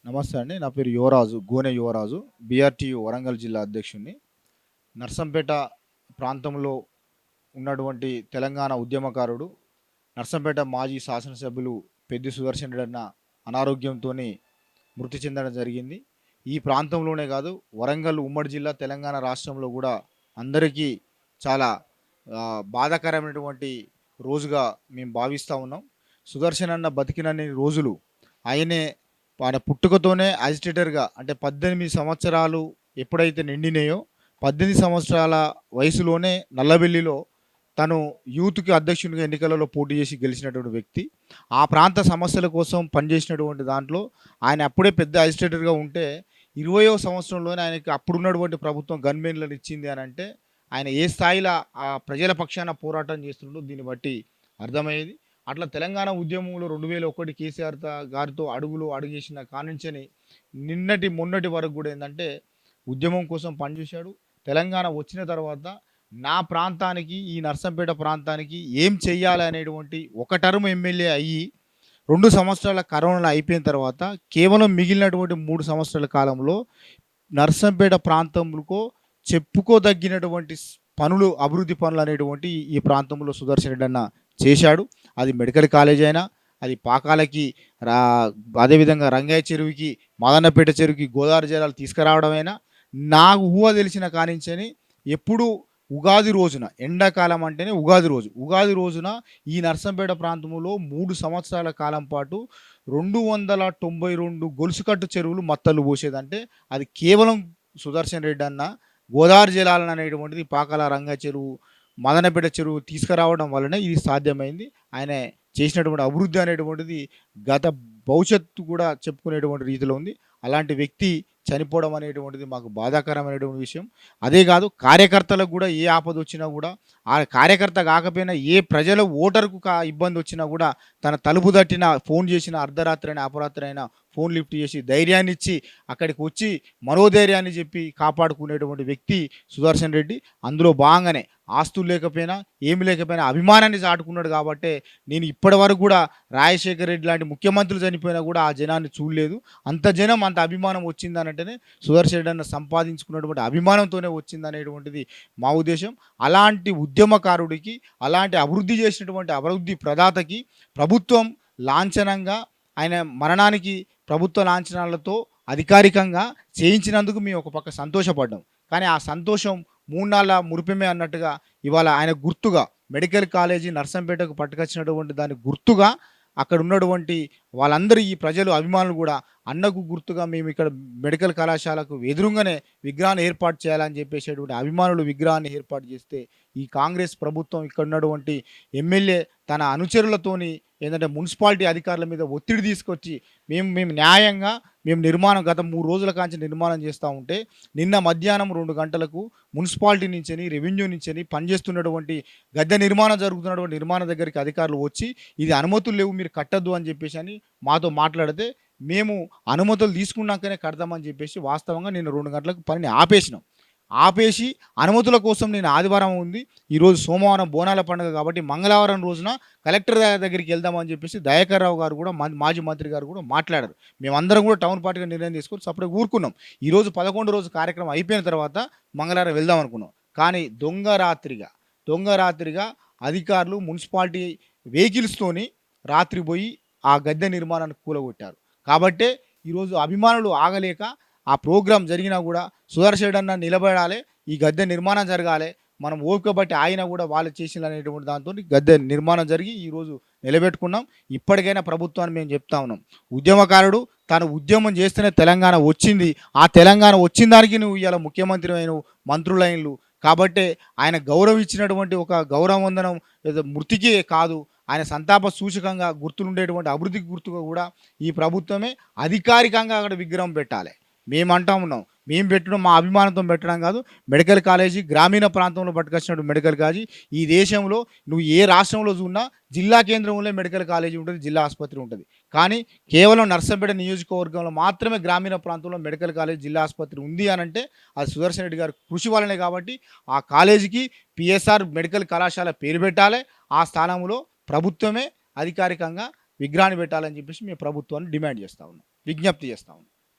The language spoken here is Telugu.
నమస్తే అండి. నా పేరు యువరాజు. గోనె యువరాజు. బీఆర్‌టీయూ వరంగల్ జిల్లా అధ్యక్షుడిని. నర్సంపేట ప్రాంతంలో ఉన్నటువంటి తెలంగాణ ఉద్యమకారుడు, నర్సంపేట మాజీ శాసనసభ్యులు పెద్ది సుదర్శన్ రెడ్డి అన్న అనారోగ్యంతోని మృతి చెందడం జరిగింది. ఈ ప్రాంతంలోనే కాదు, వరంగల్ ఉమ్మడి జిల్లా తెలంగాణ రాష్ట్రంలో కూడా అందరికీ చాలా బాధాకరమైనటువంటి రోజుగా మేము భావిస్తూ ఉన్నాం. సుదర్శన్ అన్న బతికినన్ని రోజులు ఆయనే ఆయన పుట్టుకతోనే యాజిటేటర్‌గా, అంటే 18 సంవత్సరాలు ఎప్పుడైతే నిండినాయో, 18 సంవత్సరాల వయసులోనే నల్లబెల్లిలో తను యూత్‌కి అధ్యక్షునిగా ఎన్నికలలో పోటీ చేసి గెలిచినటువంటి వ్యక్తి. ఆ ప్రాంత సమస్యల కోసం పనిచేసినటువంటి దాంట్లో ఆయన అప్పుడే పెద్ద యాజిటేటర్‌గా ఉంటే, 20వ సంవత్సరంలోనే ఆయనకి అప్పుడున్నటువంటి ప్రభుత్వం గన్‌మెన్‌లను ఇచ్చింది అనంటే, ఆయన ఏ స్థాయిలో ఆ ప్రజల పక్షాన పోరాటం చేస్తుండో దీన్ని బట్టి అర్థమయ్యేది. అట్లా తెలంగాణ ఉద్యమంలో 2001 కేసీఆర్ గారితో అడుగులో అడుగేసిన కానించని మొన్నటి వరకు కూడా ఏందంటే ఉద్యమం కోసం పనిచేశాడు. తెలంగాణ వచ్చిన తర్వాత నా ప్రాంతానికి, ఈ నర్సంపేట ప్రాంతానికి ఏం చెయ్యాలి అనేటువంటి ఒక టర్మ్ ఎమ్మెల్యే అయ్యి 2 సంవత్సరాల కరోనా అయిపోయిన తర్వాత కేవలం మిగిలినటువంటి 3 సంవత్సరాల కాలంలో నర్సంపేట ప్రాంతంలో చెప్పుకోదగినటువంటి పనులు, అభివృద్ధి పనులు అనేటువంటి ఈ ప్రాంతంలో సుదర్శన్ రెడ్డి అన్న చేశాడు. అది మెడికల్ కాలేజ్ అయినా, అది పాకాలకి రా అదేవిధంగా రంగయ్య చెరువుకి, మదనపేట చెరువుకి గోదావరి జలాలు తీసుకురావడమైనా, నాకు ఊహ తెలిసిన కానించని ఎప్పుడు ఉగాది రోజున, ఎండాకాలం అంటేనే ఉగాది రోజు, ఉగాది రోజున ఈ నర్సంపేట ప్రాంతంలో 3 సంవత్సరాల కాలం పాటు 292 గొలుసుకట్టు చెరువులు మత్తలు పోసేదంటే అది కేవలం సుదర్శన్ రెడ్డి అన్న గోదావరి జలాలను అనేటువంటిది పాకాల రంగ చెరువు, మదనపేట చెరువు తీసుకురావడం వల్లనే ఇది సాధ్యమైంది. ఆయన చేసినటువంటి అభివృద్ధి అనేటువంటిది గత భవిష్యత్తు కూడా చెప్పుకునేటువంటి రీతిలో ఉంది. అలాంటి వ్యక్తి చనిపోవడం అనేటువంటిది మాకు బాధాకరమైనటువంటి విషయం. అదే కాదు, కార్యకర్తలకు కూడా ఏ ఆపద వచ్చినా కూడా, ఆ కార్యకర్త కాకపోయినా ఏ ప్రజల ఓటరుకు ఇబ్బంది వచ్చినా కూడా తన తలుపు తట్టిన, ఫోన్ చేసిన, అర్ధరాత్రి అయినా అపరాత్రి అయినా ఫోన్ లిఫ్ట్ చేసి ధైర్యాన్ని ఇచ్చి అక్కడికి వచ్చి మనోధైర్యాన్ని చెప్పి కాపాడుకునేటువంటి వ్యక్తి సుదర్శన్ రెడ్డి. అందులో భాగంగానే ఆస్తులు లేకపోయినా, ఏమి లేకపోయినా అభిమానాన్ని చాటుకున్నాడు. కాబట్టే నేను ఇప్పటి వరకు కూడా రాజశేఖర్ రెడ్డి లాంటి ముఖ్యమంత్రులు చనిపోయినా కూడా ఆ జనాన్ని చూడలేదు. అంత జనం, అంత అభిమానం వచ్చిందనంటేనే సుదర్శన్ రెడ్డి అన్న సంపాదించుకున్నటువంటి అభిమానంతోనే వచ్చిందనేటువంటిది మా ఉద్దేశం. అలాంటి ఉద్యమకారుడికి, అలాంటి అభివృద్ధి చేసినటువంటి అభివృద్ధి ప్రదాతకి ప్రభుత్వం లాంఛనంగా ఆయన మరణానికి ప్రభుత్వ లాంఛనాలతో అధికారికంగా చేయించినందుకు మేము ఒక పక్క సంతోషపడ్డాం. కానీ ఆ సంతోషం 3 నాళ్ళ మురిపెమే అన్నట్టుగా ఇవాళ ఆయన గుర్తుగా మెడికల్ కాలేజీ నర్సంపేటకు పట్టుకొచ్చినటువంటి దాని గుర్తుగా అక్కడ ఉన్నటువంటి వాళ్ళందరూ, ఈ ప్రజలు, అభిమానులు కూడా అన్నకు గుర్తుగా మేము ఇక్కడ మెడికల్ కళాశాలకు ఎదురుగానే విగ్రహాన్ని ఏర్పాటు చేయాలని చెప్పేసేటువంటి అభిమానులు విగ్రహాన్ని ఏర్పాటు చేస్తే, ఈ కాంగ్రెస్ ప్రభుత్వం ఇక్కడ ఉన్నటువంటి ఎమ్మెల్యే తన అనుచరులతోని ఏంటంటే మున్సిపాలిటీ అధికారుల మీద ఒత్తిడి తీసుకొచ్చి మేము న్యాయంగా నిర్మాణం గత 3 రోజుల కాంచి నిర్మాణం చేస్తూ ఉంటే, నిన్న మధ్యాహ్నం 2 గంటలకు మున్సిపాలిటీ నుంచని, రెవెన్యూ నుంచని పనిచేస్తున్నటువంటి గద్దె నిర్మాణం జరుగుతున్నటువంటి నిర్మాణం దగ్గరికి అధికారులు వచ్చి ఇది అనుమతులు లేవు, మీరు కట్టద్దు అని చెప్పేసి అని మాతో మాట్లాడితే, మేము అనుమతులు తీసుకున్నాకనే కడతామని చెప్పేసి వాస్తవంగా నేను 2 గంటలకు పనిని ఆపేసి అనుమతుల కోసం నేను ఆదివారం ఉంది, ఈరోజు సోమవారం బోనాల పండుగ కాబట్టి మంగళవారం రోజున కలెక్టర్ దగ్గరికి వెళ్దామని చెప్పేసి దయాకర్ రావు గారు కూడా, మాజీ మంత్రి గారు కూడా మాట్లాడారు. మేమందరం కూడా టౌన్ పార్టీగా నిర్ణయం తీసుకొని సపరేట్ ఊరుకున్నాం. ఈరోజు 11 రోజు కార్యక్రమం అయిపోయిన తర్వాత మంగళవారం వెళ్దాం అనుకున్నాం. కానీ దొంగ రాత్రిగా అధికారులు మున్సిపాలిటీ వెహికల్స్తోని రాత్రి పోయి ఆ గద్దె నిర్మాణాన్ని కూలగొట్టారు. కాబట్టే ఈరోజు అభిమానులు ఆగలేక ఆ ప్రోగ్రాం జరిగినా కూడా సుదర్శన్ అన్న నిలబడాలి, ఈ గద్దె నిర్మాణం జరగాలి, మనం ఓపిక బట్టి ఆయన కూడా వాళ్ళు చేసిన అనేటువంటి దాంతో గద్దె నిర్మాణం జరిగి ఈరోజు నిలబెట్టుకున్నాం. ఇప్పటికైనా ప్రభుత్వాన్ని మేము చెప్తా ఉన్నాం, ఉద్యమకారుడు తను ఉద్యమం చేస్తేనే తెలంగాణ వచ్చింది, ఆ తెలంగాణ వచ్చిన దానికి నువ్వు ఇవాళ ముఖ్యమంత్రి అయిన, మంత్రులైనలు కాబట్టే ఆయన గౌరవించినటువంటి ఒక గౌరవవందనం మృతికే కాదు, ఆయన సంతాప సూచకంగా గుర్తులుండేటువంటి అభివృద్ధికి గుర్తుగా కూడా ఈ ప్రభుత్వమే అధికారికంగా అక్కడ విగ్రహం పెట్టాలి. మేము అంటా ఉన్నాం, మేము పెట్టడం మా అభిమానంతో పెట్టడం కాదు. మెడికల్ కాలేజీ గ్రామీణ ప్రాంతంలో పట్టుకొచ్చినట్టు మెడికల్ కాలేజీ ఈ దేశంలో నువ్వు ఏ రాష్ట్రంలో చూన్నా జిల్లా కేంద్రంలో మెడికల్ కాలేజీ ఉంటుంది, జిల్లా ఆసుపత్రి ఉంటుంది. కానీ కేవలం నర్సంపేట నియోజకవర్గంలో మాత్రమే గ్రామీణ ప్రాంతంలో మెడికల్ కాలేజ్, జిల్లా ఆసుపత్రి ఉంది అనంటే అది సుదర్శన్ రెడ్డి గారి కృషి వల్లనే. కాబట్టి ఆ కాలేజీకి పిఎస్ఆర్ మెడికల్ కళాశాల పేరు పెట్టాలి. ఆ స్థానంలో ప్రభుత్వమే అధికారికంగా విగ్రహాన్ని పెట్టాలని చెప్పేసి మేము ప్రభుత్వాన్ని డిమాండ్ చేస్తా ఉన్నాం. విజ్ఞప్తి చేస్తా ఉన్నాం.